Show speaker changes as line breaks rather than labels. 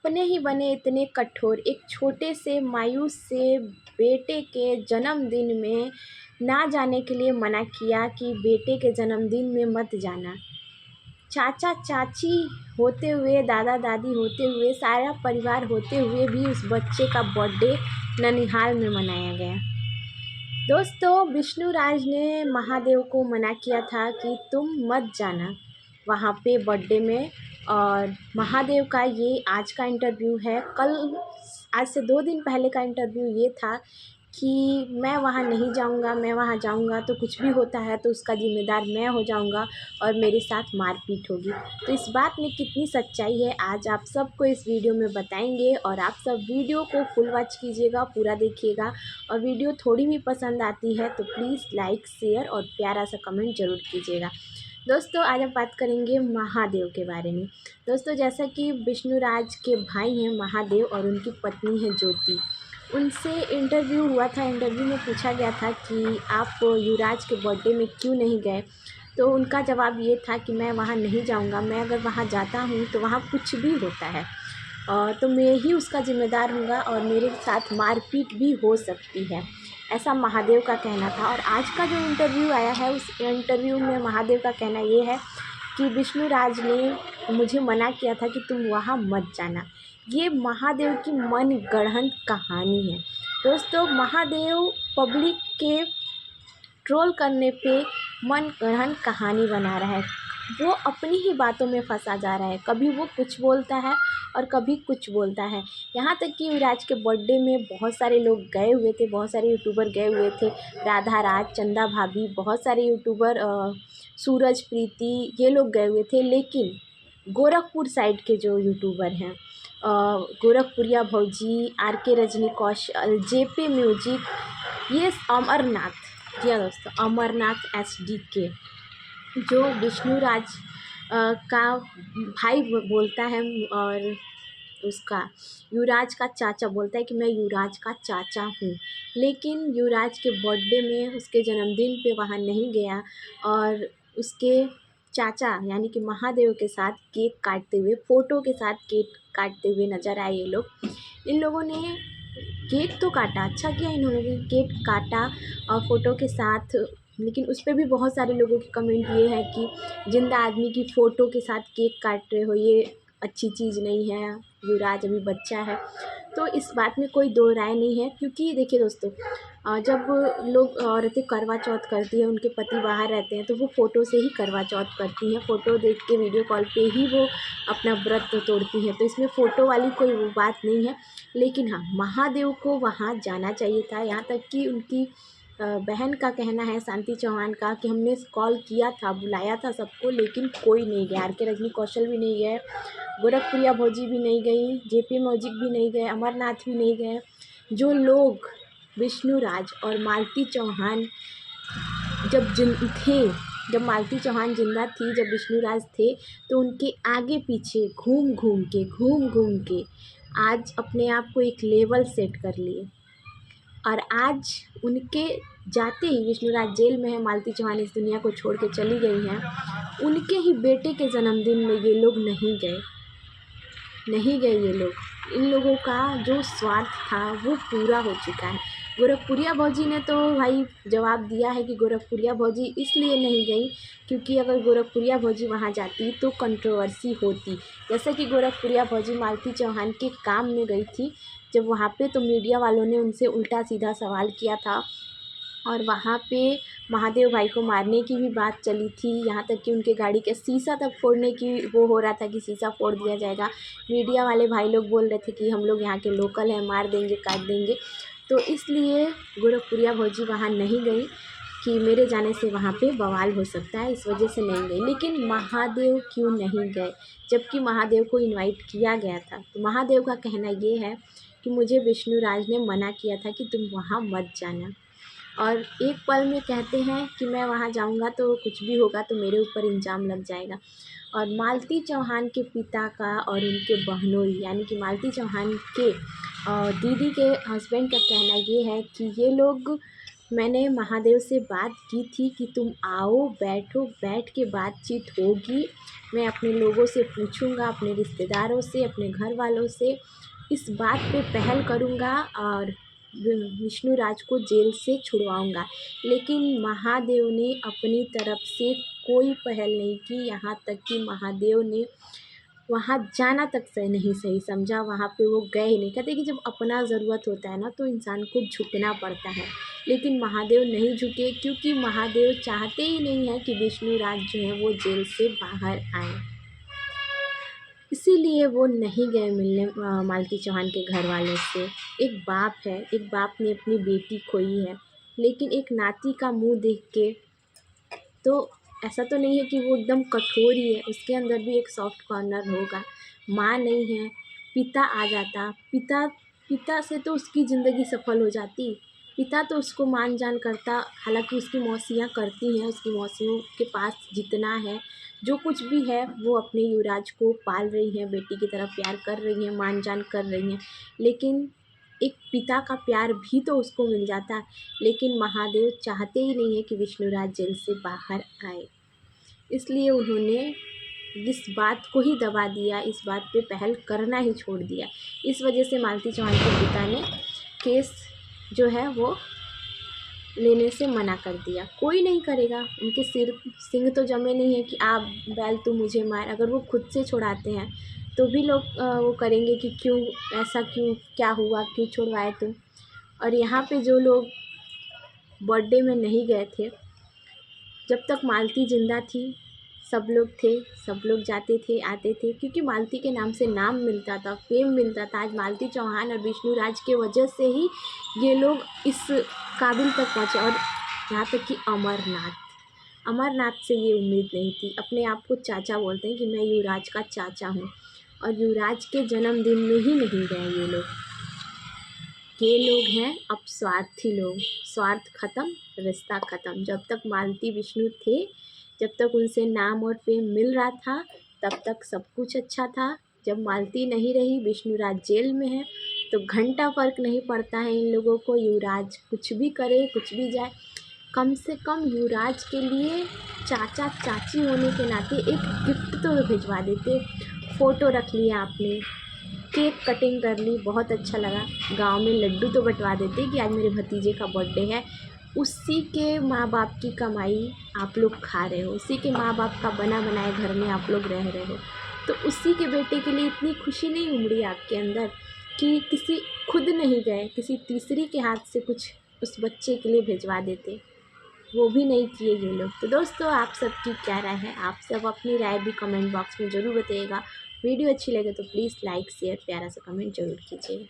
अपने ही बने इतने कठोर, एक छोटे से मायूस से बेटे के जन्मदिन में ना जाने के लिए मना किया कि बेटे के जन्मदिन में मत जाना। चाचा चाची होते हुए, दादा दादी होते हुए, सारा परिवार होते हुए भी उस बच्चे का बर्थडे ननिहाल में मनाया गया। दोस्तों, विष्णुराज ने महादेव को मना किया था कि तुम मत जाना वहाँ पे बर्थडे में। और महादेव का ये आज का इंटरव्यू है। आज से 2 दिन पहले का इंटरव्यू ये था कि मैं वहाँ नहीं जाऊँगा, मैं वहाँ जाऊँगा तो कुछ भी होता है तो उसका ज़िम्मेदार मैं हो जाऊँगा और मेरे साथ मारपीट होगी। तो इस बात में कितनी सच्चाई है आज आप सबको इस वीडियो में बताएंगे और आप सब वीडियो को फुल वॉच कीजिएगा, पूरा देखिएगा। और वीडियो थोड़ी भी पसंद आती है तो प्लीज़ लाइक, शेयर और प्यारा सा कमेंट ज़रूर कीजिएगा। दोस्तों, आज हम बात करेंगे महादेव के बारे में। दोस्तों, जैसा कि विष्णुराज के भाई हैं महादेव और उनकी पत्नी है ज्योति, उनसे इंटरव्यू हुआ था। इंटरव्यू में पूछा गया था कि आप युवराज के बर्थडे में क्यों नहीं गए, तो उनका जवाब ये था कि मैं वहाँ नहीं जाऊँगा, मैं अगर वहाँ जाता हूँ तो वहाँ कुछ भी होता है तो मैं ही उसका ज़िम्मेदार हूँगा और मेरे साथ मारपीट भी हो सकती है, ऐसा महादेव का कहना था। और आज का जो इंटरव्यू आया है उस इंटरव्यू में महादेव का कहना ये है कि विष्णुराज ने मुझे मना किया था कि तुम वहाँ मत जाना। ये महादेव की मन गढ़ंत कहानी है। दोस्तों, महादेव पब्लिक के ट्रोल करने पे मन गढ़ंत कहानी बना रहा है। वो अपनी ही बातों में फंसा जा रहा है, कभी वो कुछ बोलता है और कभी कुछ बोलता है। यहाँ तक कि युवराज के बर्थडे में बहुत सारे लोग गए हुए थे, बहुत सारे यूट्यूबर गए हुए थे, राधा राज, चंदा भाभी, बहुत सारे यूट्यूबर, सूरज प्रीति, ये लोग गए हुए थे। लेकिन गोरखपुर साइड के जो यूट्यूबर हैं, गोरखपुरिया भौजी, आर के रजनी कौशल, जेपी म्यूजिक, ये अमरनाथ, जी हाँ दोस्तों, अमरनाथ एसडीके, जो विष्णुराज का भाई बोलता है और उसका युवराज का चाचा बोलता है कि मैं युवराज का चाचा हूँ। लेकिन युवराज के बर्थडे में, उसके जन्मदिन पे वहाँ नहीं गया और उसके चाचा यानी कि महादेव के साथ केक काटते हुए, फ़ोटो के साथ केक काटते हुए नज़र आए ये लोग। इन लोगों ने केक तो काटा, अच्छा किया इन्होंने भी केक काटा और फ़ोटो के साथ। लेकिन उस पर भी बहुत सारे लोगों के कमेंट ये है कि जिंदा आदमी की फ़ोटो के साथ केक काट रहे हो, ये अच्छी चीज़ नहीं है, युवराज अभी बच्चा है। तो इस बात में कोई दो राय नहीं है, क्योंकि देखिए दोस्तों, जब लोग औरतें करवा चौथ करती हैं, उनके पति बाहर रहते हैं, तो वो फ़ोटो से ही करवा चौथ करती हैं, फ़ोटो देख के वीडियो कॉल पे ही वो अपना व्रत तोड़ती हैं। तो इसमें फ़ोटो वाली कोई वो बात नहीं है। लेकिन हाँ, महादेव को वहाँ जाना चाहिए था। यहाँ तक कि उनकी बहन का कहना है, शांति चौहान का, कि हमने कॉल किया था, बुलाया था सबको, लेकिन कोई नहीं गया। आर के रजनी कौशल भी नहीं गए, गोरखपुरिया भौजी भी नहीं गई, जेपी म्यूजिक भी नहीं गए, अमरनाथ भी नहीं गए। जो लोग विष्णुराज और मालती चौहान जब मालती चौहान जिंदा थी, जब विष्णुराज थे, तो उनके आगे पीछे घूम घूम के आज अपने आप को एक लेवल सेट कर लिए। और आज उनके जाते ही, विष्णुराज जेल में है, मालती चौहान इस दुनिया को छोड़ के चली गई हैं, उनके ही बेटे के जन्मदिन में ये लोग नहीं गए ये लोग। इन लोगों का जो स्वार्थ था वो पूरा हो चुका है। गोरखपुरिया भौजी ने तो भाई जवाब दिया है कि गोरखपुरिया भौजी इसलिए नहीं गई क्योंकि अगर गोरखपुरिया भौजी वहाँ जाती तो कंट्रोवर्सी होती। जैसे कि गोरखपुरिया भौजी मालती चौहान के काम में गई थी जब वहाँ पे, तो मीडिया वालों ने उनसे उल्टा सीधा सवाल किया था और वहाँ पे महादेव भाई को मारने की भी बात चली थी। यहाँ तक कि उनके गाड़ी के शीशा तक फोड़ने की वो हो रहा था कि शीशा फोड़ दिया जाएगा। मीडिया वाले भाई लोग बोल रहे थे कि हम लोग यहाँ के लोकल हैं, मार देंगे, काट देंगे। तो इसलिए गोरखपुरिया भौजी वहाँ नहीं गई कि मेरे जाने से वहाँ पे बवाल हो सकता है, इस वजह से नहीं गई। लेकिन महादेव क्यों नहीं गए, जबकि महादेव को इनवाइट किया गया था? तो महादेव का कहना ये है कि मुझे विष्णुराज ने मना किया था कि तुम वहाँ मत जाना, और एक पल में कहते हैं कि मैं वहाँ जाऊँगा तो कुछ भी होगा, तो मेरे ऊपर इल्ज़ाम लग जाएगा। और मालती चौहान के पिता का और उनके बहनोई यानी कि मालती चौहान के दीदी के हस्बैंड का कहना ये है कि ये लोग, मैंने महादेव से बात की थी कि तुम आओ, बैठो, बैठ के बातचीत होगी, मैं अपने लोगों से पूछूंगा, अपने रिश्तेदारों से, अपने घर वालों से इस बात पे पहल करूंगा और विष्णुराज को जेल से छुड़वाऊंगा। लेकिन महादेव ने अपनी तरफ से कोई पहल नहीं की, यहाँ तक कि महादेव ने वहाँ जाना तक सही नहीं सही समझा, वहाँ पे वो गए ही नहीं। कहते कि जब अपना ज़रूरत होता है ना तो इंसान को झुकना पड़ता है, लेकिन महादेव नहीं झुके, क्योंकि महादेव चाहते ही नहीं है कि विष्णुराज जो है वो जेल से बाहर आए। इसीलिए वो नहीं गए मिलने मालती चौहान के घर वालों से। एक बाप है, एक बाप ने अपनी बेटी खोई है, लेकिन एक नाती का मुँह देख के तो ऐसा तो नहीं है कि वो एकदम कठोर ही है, उसके अंदर भी एक सॉफ्ट कॉर्नर होगा। माँ नहीं है, पिता आ जाता, पिता से तो उसकी ज़िंदगी सफल हो जाती। पिता तो उसको मान जान करता, हालांकि उसकी मौसियाँ करती हैं, उसकी मौसियों के पास जितना है, जो कुछ भी है वो अपने युवराज को पाल रही हैं, बेटी की तरह प्यार कर रही हैं, मान जान कर रही हैं। लेकिन एक पिता का प्यार भी तो उसको मिल जाता। लेकिन महादेव चाहते ही नहीं है कि विष्णुराज जेल से बाहर आए, इसलिए उन्होंने इस बात को ही दबा दिया, इस बात पे पहल करना ही छोड़ दिया। इस वजह से मालती चौहान के पिता ने केस जो है वो लेने से मना कर दिया। कोई नहीं करेगा, उनके सिंग तो जमे नहीं है कि आप बैल तू मुझे मार। अगर वो खुद से छुड़ाते हैं तो भी लोग वो करेंगे कि क्यों ऐसा, क्यों, क्या हुआ, क्यों छुड़वाए तुम। और यहाँ पे जो लोग बर्थडे में नहीं गए थे, जब तक मालती ज़िंदा थी सब लोग थे, सब लोग जाते थे, आते थे, क्योंकि मालती के नाम से नाम मिलता था, फेम मिलता था। आज मालती चौहान और विष्णुराज के वजह से ही ये लोग इस काबिल तक पहुँचे। और यहाँ तक कि अमरनाथ से ये उम्मीद नहीं थी। अपने आप को चाचा बोलते हैं कि मैं युवराज का चाचा हूँ, और युवराज के जन्मदिन में ही नहीं गए ये लोग। ये लोग हैं अब स्वार्थी लोग, स्वार्थ खत्म, रिश्ता खत्म। जब तक मालती विष्णु थे, जब तक उनसे नाम और फेम मिल रहा था, तब तक सब कुछ अच्छा था। जब मालती नहीं रही, विष्णुराज जेल में है, तो घंटा फर्क नहीं पड़ता है इन लोगों को। युवराज कुछ भी करे, कुछ भी जाए, कम से कम युवराज के लिए चाचा चाची होने के नाते एक गिफ्ट तो भिजवा देते। फ़ोटो रख लिया आपने, केक कटिंग कर ली, बहुत अच्छा लगा। गांव में लड्डू तो बंटवा देते कि आज मेरे भतीजे का बर्थडे है। उसी के माँ बाप की कमाई आप लोग खा रहे हो, उसी के माँ बाप का बना बनाए घर में आप लोग रह रहे हो, तो उसी के बेटे के लिए इतनी खुशी नहीं उमड़ी आपके अंदर कि किसी खुद नहीं गए, किसी तीसरी के हाथ से कुछ उस बच्चे के लिए भिजवा देते। वो भी नहीं किए ये लोग। तो दोस्तों, आप सबकी क्या राय है? आप सब अपनी राय भी कमेंट बॉक्स में ज़रूर बताइएगा। वीडियो अच्छी लगे तो प्लीज़ लाइक शेयर प्यारा सा कमेंट ज़रूर कीजिए।